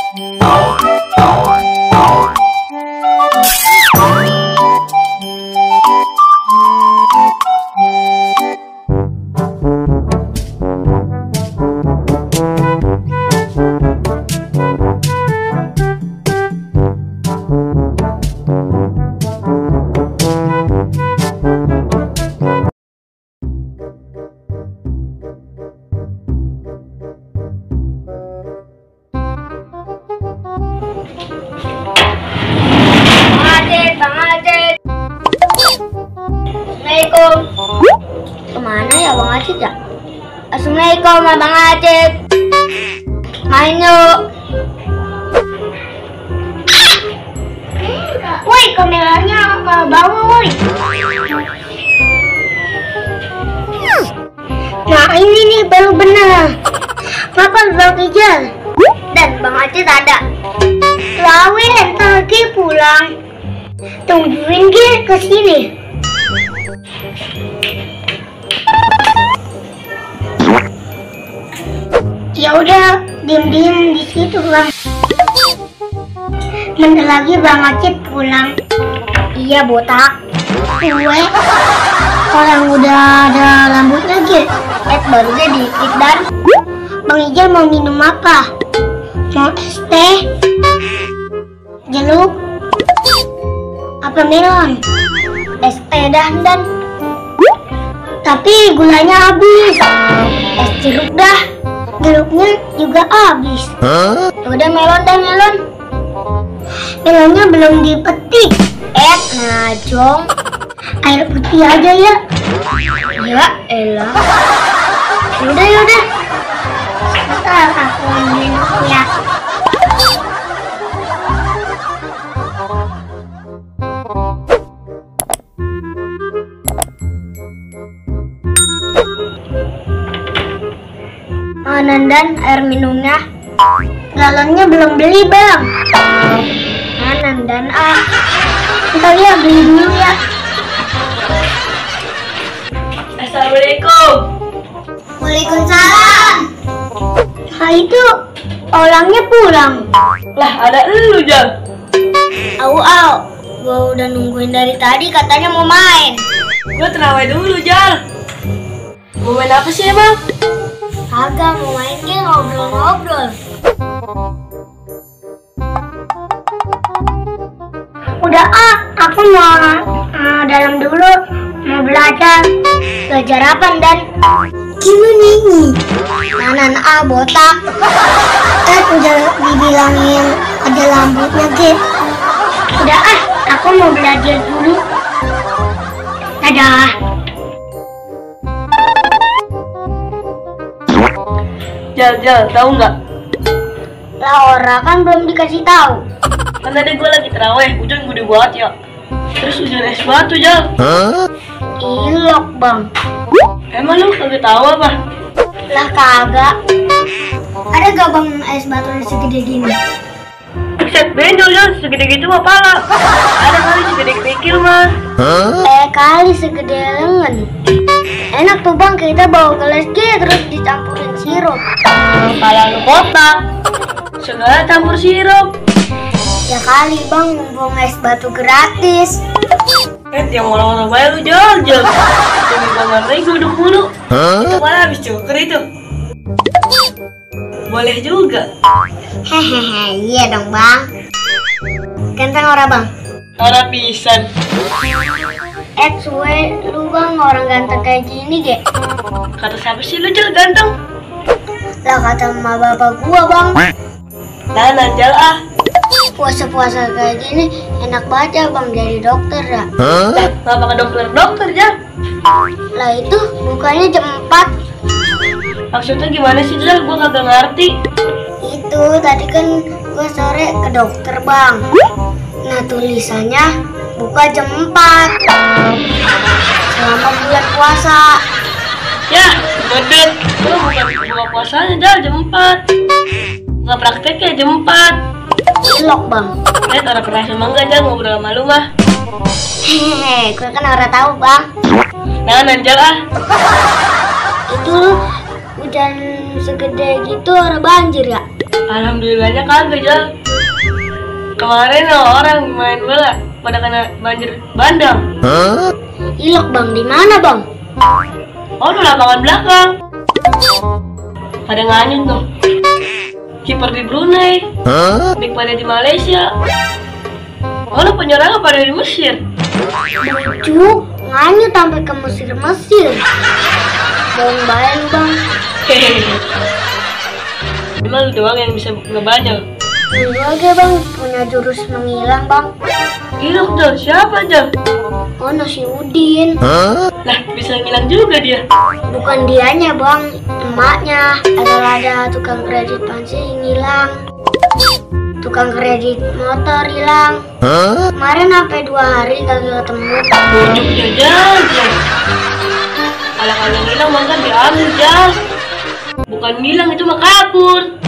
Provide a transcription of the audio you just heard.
Assalamualaikum. Kemana ya Bang Acit ya? Assalamualaikum Bang Acit. Main yuk. Woi, kameranya ke bawah woi. Nah ini nih baru benar. Kenapa Bang Ijal? Dan Bang Acit ada. Lawe entar lagi pulang. Tungguin dia ke sini. Ya udah, diem-diem di situ Bang. Bentar lagi Bang Acit pulang. Iya botak. Gue orang udah ada rambutnya gitu. Baru deh dikit dan. Bang Ijal mau minum apa? Mau es teh? Jeruk? Apa melon? Es teh dan. Tapi gulanya habis. Es jeruk dah. Jeruknya juga habis. Udah melon dah melon. Melonnya belum dipetik. Najong. Air putih aja ya. Ya elah. Yaudah. Sebentar aku minum ya. Nandan air minumnya. Galonnya belum beli Bang. Nandan Ntar ya beli dulu ya. Assalamualaikum. Waalaikumsalam. Nah itu orangnya pulang. Lah ada elu Jal. Gua udah nungguin dari tadi katanya mau main. Gua terawih dulu Jal. Mau main apa sih emang? Kagak mau main game ngobrol-ngobrol. Udah aku mau dalam dulu, mau belajar. Belajar apa Dan? Gimana ini? Nanan botak. Udah dibilangin ada rambutnya gitu. Udah aku mau belajar dulu. Dadah. Jal, tahu nggak? Laura kan belum dikasih tahu. Kan tadi gue lagi terawih, hujan gede banget ya. Terus hujan es batu Jal. Ilok Bang. Emang lu kagak tahu apa? Lah kagak. Ada gak Bang es batu yang segede gini? Set benjol Jal, segede gitu mah pala. Ada kali segede kikil mah. Kali segede lengan. Enak tuh Bang, kita bawa gelas terus dicampurin sirup. Kalau lu kotak, segala campur sirup. Ya kali Bang, mumpung es batu gratis. Yang orang-orang bayar lu Jal. Demi banget lagi duduk mulu. Itu malah habis cukur itu. Boleh juga. Hehehe, iya dong Bang. Ganteng orang Bang? Orang pisan. Suwe lu Bang, orang ganteng kayak gini ge. Kata siapa sih lu Jal ganteng? Lah kata emak bapak gua Bang. Nah Jal Puasa-puasa kayak gini enak banget ya Bang jadi dokter ya. Kenapa ke dokter Jal? Lah itu bukanya jam 4. Maksudnya gimana sih Jal? Gua kagak ngerti. Itu tadi kan gua sore ke dokter Bang. Nah tulisannya buka jam 4 selama bulan puasa. Ya, bedet. Lu buka puasanya Jal jam 4. Buka prakteknya jam 4. Ilok Bang. Orang pernah sama enggak Jal ngobrol sama lu mah. Hehehe, gue kan orang tahu Bang. Nah Jal Itu hujan segede gitu orang banjir ya? Alhamdulillahnya kagak, Jal. Kemarin orang main bola pada kena banjir bandang. Ilok bang, di mana bang? Oh, di lapangan belakang. Pada nganyut tuh. Kiper di Brunei, big pada di Malaysia. Oh, lu penyerang pada di Mesir. Cuk, nganyut sampai ke Mesir. Bohong bayang bang. Hehehe. Cuma lu doang yang bisa ngebanyol. Oke bang, punya jurus menghilang bang. Hilang tuh, siapa aja? Oh, Nasi Udin. Lah, bisa ngilang juga dia. Bukan dianya bang, emaknya. Ada tukang kredit pancing hilang, tukang kredit motor hilang. Kemarin sampai 2 hari kagak ketemu. Bujuknya aja. Kalau hilang mah kan diambil, Jal. Bukan hilang, itu mah kabur.